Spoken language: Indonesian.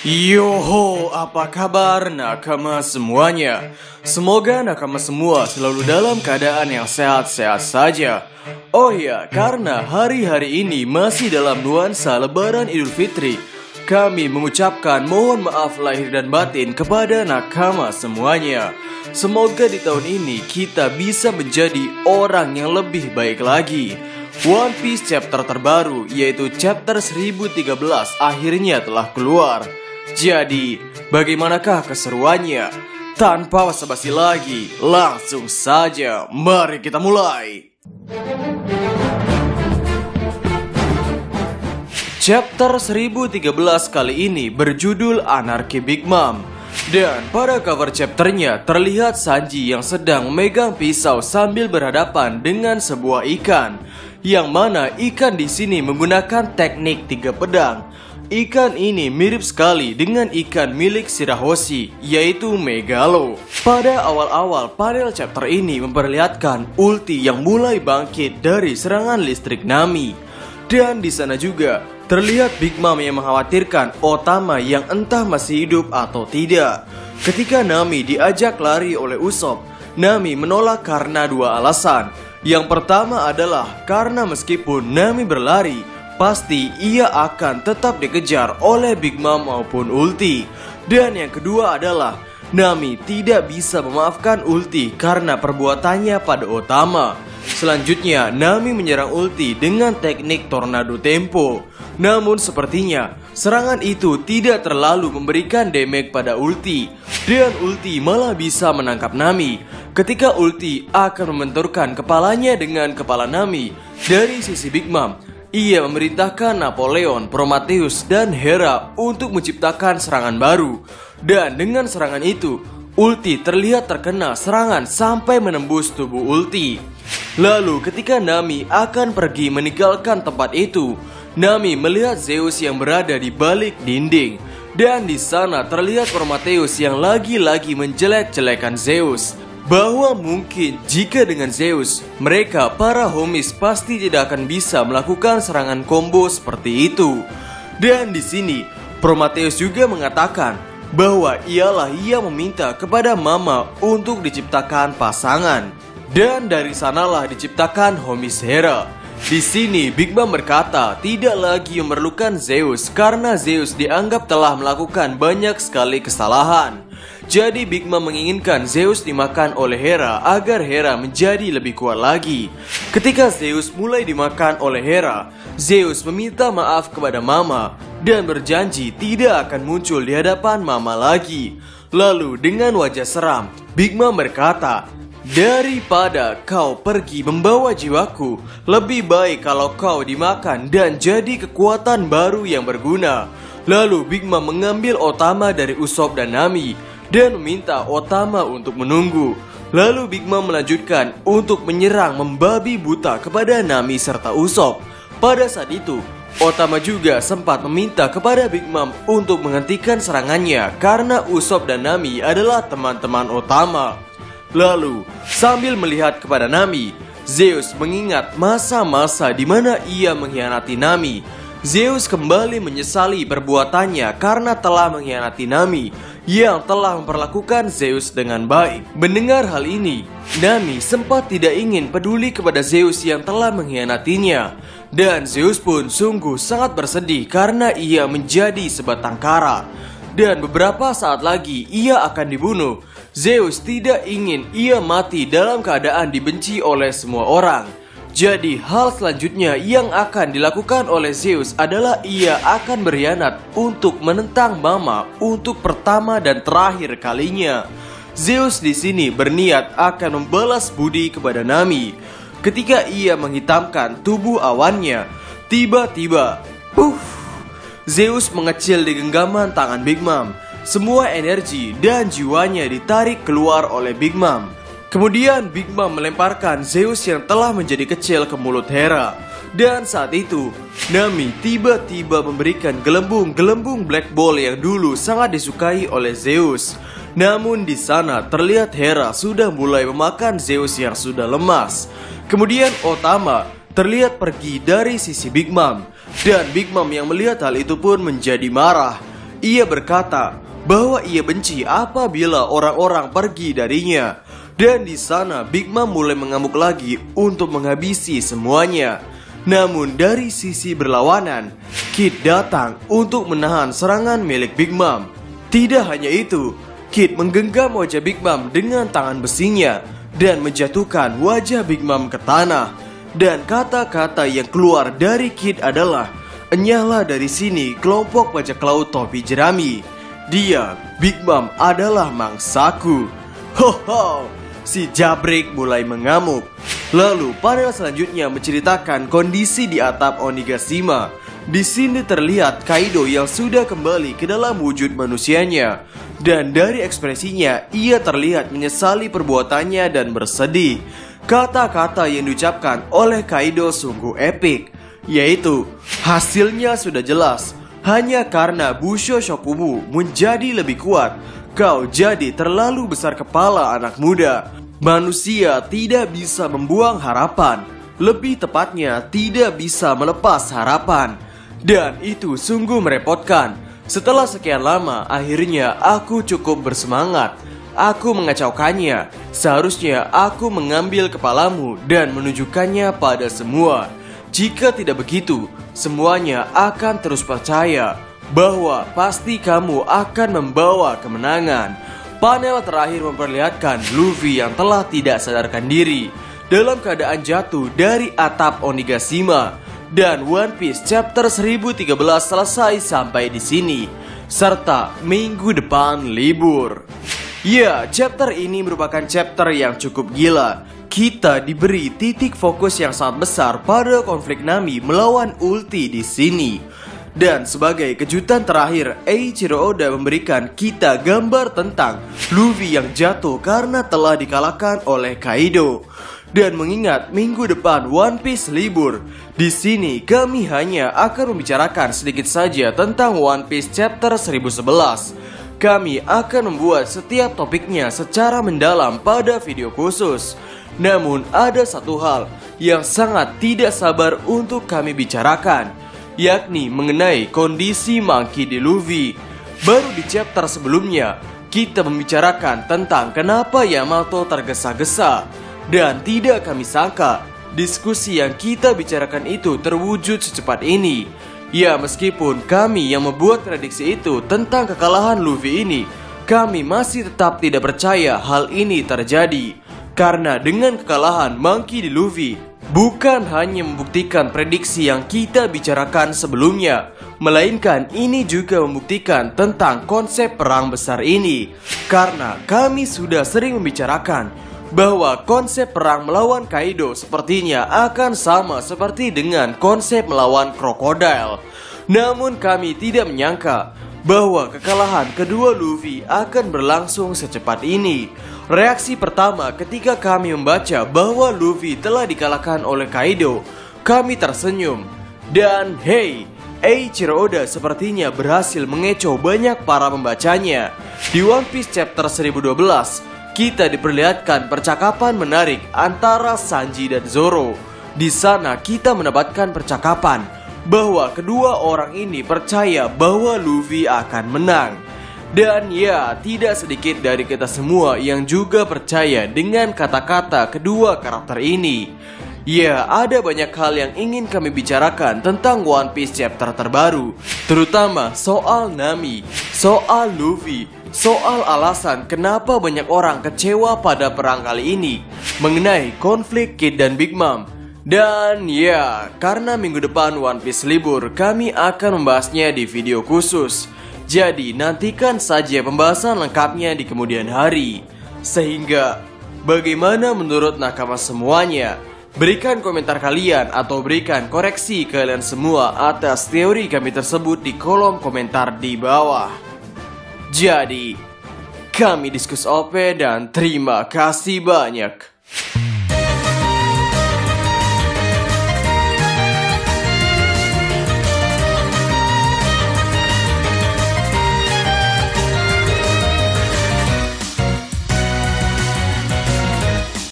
Yoho, apa kabar nakama semuanya? Semoga nakama semua selalu dalam keadaan yang sehat-sehat saja. Oh ya, karena hari-hari ini masih dalam nuansa Lebaran Idul Fitri, kami mengucapkan mohon maaf lahir dan batin kepada nakama semuanya. Semoga di tahun ini kita bisa menjadi orang yang lebih baik lagi. One Piece chapter terbaru, yaitu chapter 1013, akhirnya telah keluar. Jadi, bagaimanakah keseruannya? Tanpa basa-basi lagi, langsung saja mari kita mulai. Chapter 1013 kali ini berjudul Anarchy Big Mom. Dan pada cover chapternya terlihat Sanji yang sedang memegang pisau sambil berhadapan dengan sebuah ikan. Yang mana ikan di sini menggunakan teknik 3 pedang. Ikan ini mirip sekali dengan ikan milik Shirahoshi, yaitu Megalo. Pada awal-awal panel chapter ini memperlihatkan ulti yang mulai bangkit dari serangan listrik Nami. Dan di sana juga terlihat Big Mom yang mengkhawatirkan Otama yang entah masih hidup atau tidak. Ketika Nami diajak lari oleh Usopp, Nami menolak karena 2 alasan. Yang pertama adalah karena meskipun Nami berlari, pasti ia akan tetap dikejar oleh Big Mom maupun Ulti. Dan yang kedua adalah Nami tidak bisa memaafkan Ulti karena perbuatannya pada Otama. Selanjutnya Nami menyerang Ulti dengan teknik Tornado Tempo. Namun sepertinya serangan itu tidak terlalu memberikan damage pada Ulti. Dan Ulti malah bisa menangkap Nami. Ketika Ulti akan membenturkan kepalanya dengan kepala Nami, dari sisi Big Mom, ia memerintahkan Napoleon, Prometheus, dan Hera untuk menciptakan serangan baru. Dan dengan serangan itu, Ulti terlihat terkena serangan sampai menembus tubuh Ulti. Lalu ketika Nami akan pergi meninggalkan tempat itu, Nami melihat Zeus yang berada di balik dinding. Dan di sana terlihat Prometheus yang lagi-lagi menjelek-jelekan Zeus. Bahwa mungkin jika dengan Zeus, mereka para homies pasti tidak akan bisa melakukan serangan combo seperti itu. Dan di sini, Prometheus juga mengatakan bahwa ialah ia meminta kepada Mama untuk diciptakan pasangan. Dan dari sanalah diciptakan homies Hera. Di sini Big Mom berkata tidak lagi memerlukan Zeus karena Zeus dianggap telah melakukan banyak sekali kesalahan. Jadi Big Mom menginginkan Zeus dimakan oleh Hera agar Hera menjadi lebih kuat lagi. Ketika Zeus mulai dimakan oleh Hera, Zeus meminta maaf kepada Mama dan berjanji tidak akan muncul di hadapan Mama lagi. Lalu dengan wajah seram, Big Mom berkata, "Daripada kau pergi membawa jiwaku, lebih baik kalau kau dimakan dan jadi kekuatan baru yang berguna." Lalu Big Mom mengambil Otama dari Usopp dan Nami dan meminta Otama untuk menunggu. Lalu Big Mom melanjutkan untuk menyerang membabi buta kepada Nami serta Usopp. Pada saat itu, Otama juga sempat meminta kepada Big Mom untuk menghentikan serangannya karena Usopp dan Nami adalah teman-teman Otama. Lalu, sambil melihat kepada Nami, Zeus mengingat masa-masa di mana ia mengkhianati Nami. Zeus kembali menyesali perbuatannya karena telah mengkhianati Nami yang telah memperlakukan Zeus dengan baik. Mendengar hal ini, Nami sempat tidak ingin peduli kepada Zeus yang telah mengkhianatinya. Dan Zeus pun sungguh sangat bersedih karena ia menjadi sebatang kara. Dan beberapa saat lagi ia akan dibunuh. Zeus tidak ingin ia mati dalam keadaan dibenci oleh semua orang. Jadi hal selanjutnya yang akan dilakukan oleh Zeus adalah ia akan berkhianat untuk menentang Mama untuk pertama dan terakhir kalinya. Zeus di sini berniat akan membalas budi kepada Nami. Ketika ia menghitamkan tubuh awannya, tiba-tiba, Zeus mengecil di genggaman tangan Big Mom. Semua energi dan jiwanya ditarik keluar oleh Big Mom. Kemudian Big Mom melemparkan Zeus yang telah menjadi kecil ke mulut Hera. Dan saat itu, Nami tiba-tiba memberikan gelembung-gelembung Black Ball yang dulu sangat disukai oleh Zeus. Namun di sana terlihat Hera sudah mulai memakan Zeus yang sudah lemas. Kemudian Otama terlihat pergi dari sisi Big Mom. Dan Big Mom yang melihat hal itu pun menjadi marah. Ia berkata bahwa ia benci apabila orang-orang pergi darinya. Dan di sana Big Mom mulai mengamuk lagi untuk menghabisi semuanya. Namun dari sisi berlawanan, Kid datang untuk menahan serangan milik Big Mom. Tidak hanya itu, Kid menggenggam wajah Big Mom dengan tangan besinya dan menjatuhkan wajah Big Mom ke tanah. Dan kata-kata yang keluar dari Kid adalah, "Enyahlah dari sini kelompok bajak laut topi jerami. Dia, Big Mom, adalah mangsaku." Ho. Si Jabrik mulai mengamuk. Lalu panel selanjutnya menceritakan kondisi di atap Onigashima. Di sini terlihat Kaido yang sudah kembali ke dalam wujud manusianya. Dan dari ekspresinya, ia terlihat menyesali perbuatannya dan bersedih. Kata-kata yang diucapkan oleh Kaido sungguh epik, yaitu, "Hasilnya sudah jelas. Hanya karena Busho Shokumu menjadi lebih kuat, kau jadi terlalu besar kepala anak muda. Manusia tidak bisa membuang harapan. Lebih tepatnya, tidak bisa melepas harapan. Dan itu sungguh merepotkan. Setelah sekian lama, akhirnya aku cukup bersemangat. Aku mengacaukannya. Seharusnya aku mengambil kepalamu dan menunjukkannya pada semua. Jika tidak begitu, semuanya akan terus percaya bahwa pasti kamu akan membawa kemenangan." Panel terakhir memperlihatkan Luffy yang telah tidak sadarkan diri dalam keadaan jatuh dari atap Onigashima. Dan One Piece chapter 1013 selesai sampai di sini, serta minggu depan libur. Ya, chapter ini merupakan chapter yang cukup gila. Kita diberi titik fokus yang sangat besar pada konflik Nami melawan Ulti di sini. Dan sebagai kejutan terakhir, Eiichiro Oda memberikan kita gambar tentang Luffy yang jatuh karena telah dikalahkan oleh Kaido. Dan mengingat minggu depan One Piece libur, di sini kami hanya akan membicarakan sedikit saja tentang One Piece chapter 1011. Kami akan membuat setiap topiknya secara mendalam pada video khusus. Namun ada satu hal yang sangat tidak sabar untuk kami bicarakan, yakni mengenai kondisi Monkey D. Luffy. Baru di chapter sebelumnya, kita membicarakan tentang kenapa Yamato tergesa-gesa. Dan tidak kami sangka, diskusi yang kita bicarakan itu terwujud secepat ini. Ya, meskipun kami yang membuat prediksi itu tentang kekalahan Luffy ini, kami masih tetap tidak percaya hal ini terjadi. Karena dengan kekalahan Monkey D. Luffy, bukan hanya membuktikan prediksi yang kita bicarakan sebelumnya, melainkan ini juga membuktikan tentang konsep perang besar ini. Karena kami sudah sering membicarakan bahwa konsep perang melawan Kaido sepertinya akan sama seperti dengan konsep melawan krokodil. Namun kami tidak menyangka bahwa kekalahan kedua Luffy akan berlangsung secepat ini. Reaksi pertama ketika kami membaca bahwa Luffy telah dikalahkan oleh Kaido, kami tersenyum. Dan hey, Eiichiro Oda sepertinya berhasil mengecoh banyak para pembacanya. Di One Piece chapter 1012, kita diperlihatkan percakapan menarik antara Sanji dan Zoro. Di sana kita mendapatkan percakapan bahwa kedua orang ini percaya bahwa Luffy akan menang. Dan ya, tidak sedikit dari kita semua yang juga percaya dengan kata-kata kedua karakter ini. Ya, ada banyak hal yang ingin kami bicarakan tentang One Piece chapter terbaru, terutama soal Nami, soal Luffy, soal alasan kenapa banyak orang kecewa pada perang kali ini, mengenai konflik Kid dan Big Mom. Dan ya, karena minggu depan One Piece libur, kami akan membahasnya di video khusus. Jadi nantikan saja pembahasan lengkapnya di kemudian hari. Sehingga, bagaimana menurut nakama semuanya? Berikan komentar kalian atau berikan koreksi kalian semua atas teori kami tersebut di kolom komentar di bawah. Jadi, kami Diskus OP dan terima kasih banyak.